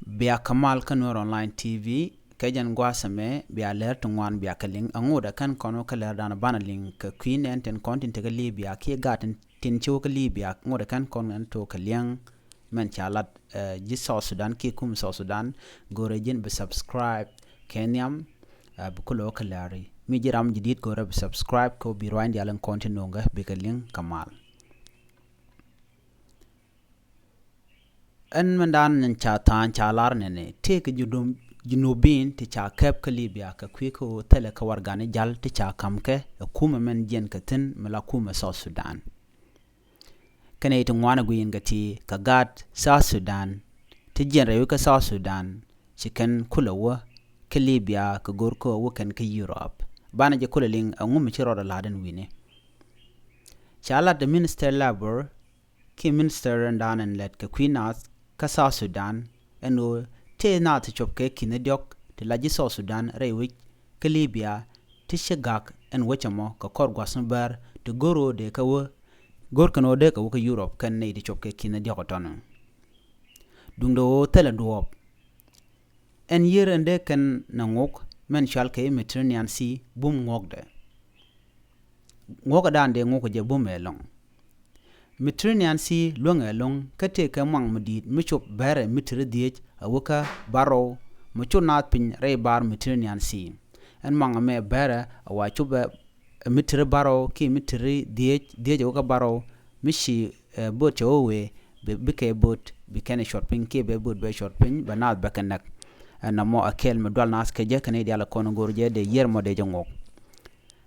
Bia Kamal Kanur Online TV kajan gwasame bia ler tungwan bia kaling anguda kan kono kaler dana bana link queen and ten content ka libya ki gaten tin chu ka libya ngoda kan kon to kalyang men chalat ji South Sudan ki kum South Sudan gorejin be subscribe kenyam bukulo kalari mi jiram jidit gore be subscribe ko bi rwandi alan content nonga be kaling Kamal en mandan nan cha tan cha lar ne te ke judum junubin ti cha kep ka libya ka kwiko tele ka wargane jal ti cha kamke kuma men jen katin mala kuma South Sudan kane ito ngwana guyin gati ka gat South Sudan ti jen reyu ka South Sudan chiken kulawa ka libya ka gorko wakan ka Europe bana je kulaling ngum chiro da laden wine chala the minister labor ki minister ndanen let ka queenas ka South Sudan eno te na te chopke kinediok te laji South Sudan rewi ka Libya ti shigak en wachamo ka korgwasan bar te goro de ka wo gorkano de ka wo ka Europe kan ne te chopke kinediok tono dungdo tele duop en year ende kan nangok men shalke Mediterranean Sea bum ngokde ngoka dande ngoko je bum elong Mediterranean Sea longa long kate ka mang medit michop bare mitre diej awaka baro machonat pin re bar Mediterranean Sea en mang me bare awa chuba mitre baro ki mitre diej awaka baro mishi bot chowe bike bot bikene short pin ke be bot be short pin banat bakanak na mo akel medwal nas ke je kane diala kono gorje de yermo de jongok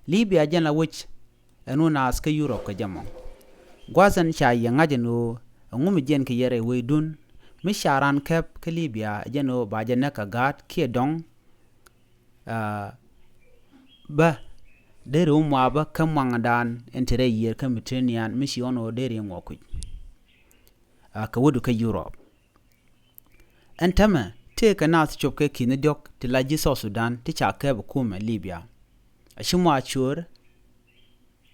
Libya jana wich enu nas ka Europe ka jamo gwazan cha yanga jeno ngum jen ke yere weidun mi sharan kep ke Libya jeno ba jena ka gat ke dong ba dere umwa ba kamangan entere yer ka Mediterranean mi shi ono dere ngoku ka wodu ka Europe entama te ka nas chop ke kinediok ti laji South Sudan ti cha ke kuma Libya ashimwa chur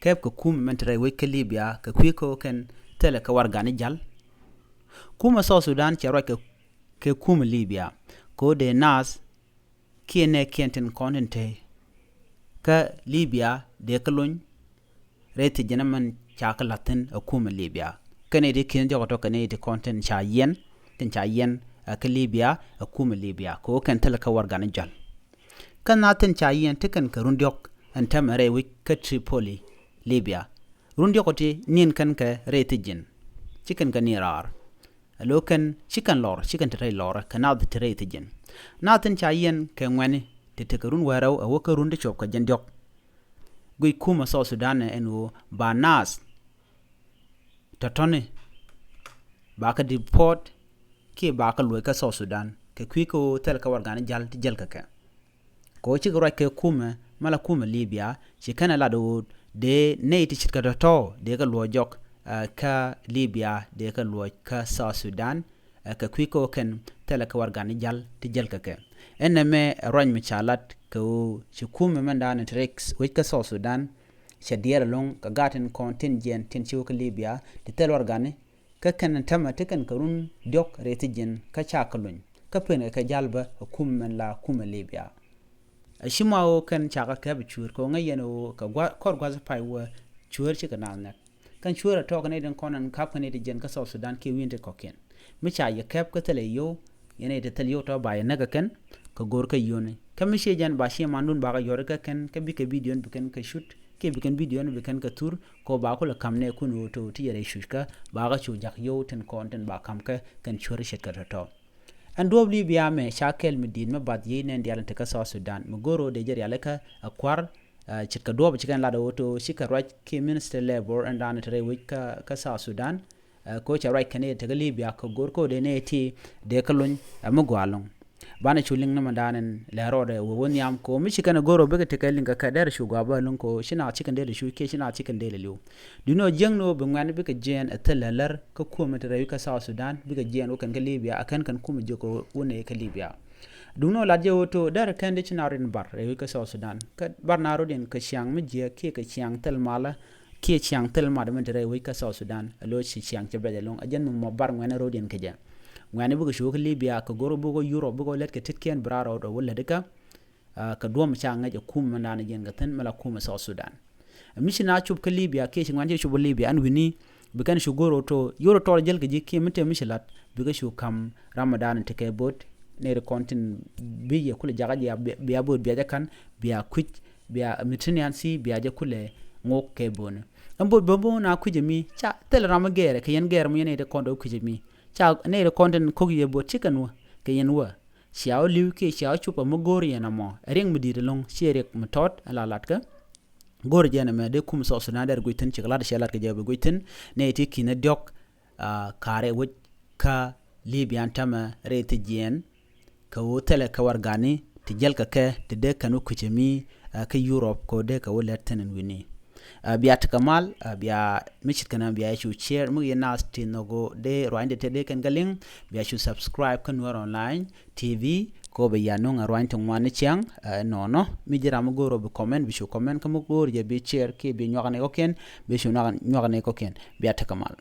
kep ko kum mentre we ke Libya ka kwiko ken tele ka wargani jal kuma South Sudan chero ke kum Libya ko de nas kiene kenten konente ka Libya de kalon rete jenaman chaka latin kum Libya kene de ken jogo to kene de content cha yen ten cha yen ka Libya kum Libya ko ken tele ka wargani jal kan naten cha yen teken ka rundiok antamare we ka Tripoli Libya rundi kote nin kan ka retijin chicken kan nirar lokan chicken lor chicken tray lor kana the retijin natin chayen ke ngwani te tekarun waraw awoka rundi chop ka jendok gui kuma South Sudan enu banas tatone baka deport ke baka loy ka South Sudan ke kwiko tel ka wargani jal ti jel ka ko chi gro ke kuma mala kuma Libya chikana lado de neiti chitka to de ka lojok ka Libya de ka loj ka South Sudan ka kwiko ken tele ka wargani jal ti jel ka ke eneme roñ mi chalat ko chikum mendan trex we ka South Sudan shadier long ka gaten contingent tin chiu ka Libya ti tel wargani ka ken tama te ken karun dok retijin ka chakalun ka pen ka jalba kum men la kuma Libya shimao kan chaka ka bichur ko ngayeno ka kor gwaza paiwa chur chi kana na kan chura to kan den konan kap kan de jen ka South Sudan ki winte koken mi cha ya kap ka tele yo yene de tele yo to ba ya naga kan ka gor ka yone kam mi shejan ba shi mandun ba ga yor ka kan ka bi ka video bi kan ka shoot ke bi kan video bi kan ka tur ko ba ko la kamne kuno to ti yare shuka ba ga chu jak yo ten content ba kam ka kan chura shet ka to and do Libya me shakel medin me bad yene ndial te ka South Sudan me goro de jer yaleka akwar chitka do chikan lada auto shika right ki minister labor and an tere week ka South Sudan ko cha right kane te Libya ko gorko de ne ti de kalon amugwalong bana chuling na mandanen lerode wo wonyam ko mi chikana goro be te kalin ka der shugaba lon ko shina chikan de shu ke shina chikan de lelu dino jengno be ngwan be ka jen atelalar ko ko metere ka South Sudan be ka jen o kan ka Libya akan kan kuma joko wone ka Libya duno la jewoto der kan de chinarin bar re ka South Sudan ka barnaro den ka chiang mi je ke ka chiang tel mala ke chiang tel ma de metere ka South Sudan lo chi chiang che be long ajen mo bar ngwan ro den ka je ngani bugo shu Libya ka goro bugo Europe bugo let ka titken braro do wala dika ka duom cha ngaje kuma nana jen gaten mala kuma South Sudan mishina chub ka Libya ke shi ngani chub Libya an wini bikan shu goro to Euro to jel ka jikki mite mishilat biga shu kam Ramadan te ke bot ne kontin biye kule jagaji biya bot biya kan biya kuj biya mitiniansi biya je kule ngok ke bon ambo bobo na kujemi cha tel ramagere ke yen ger mu yene de kondo kujemi cha ne de kontin ko ye bot chikanwa ke yen wa xiao liu ke xiao chupa mo gor yana mo ring mu di long sherek mu tot ala latka gor jena me de kum so na der guitin chikla de shelat ke jebe guitin ne ti kina dok kare wut ka Libyan tama rete jien ka wotele ka wargani ti jelka ke ti de kanu kujemi ka Europe ko de ka wolerten wini biya takamal biya michit kana biya shu share mu yana stinogo de roinde te de kan galing biya shu subscribe kan war online TV ko be yano nga rointe ngwane chiang no mi jira mu goro be comment bi shu comment kam goro je be share ke be nyogane oken be shu nyogane koken biya takamal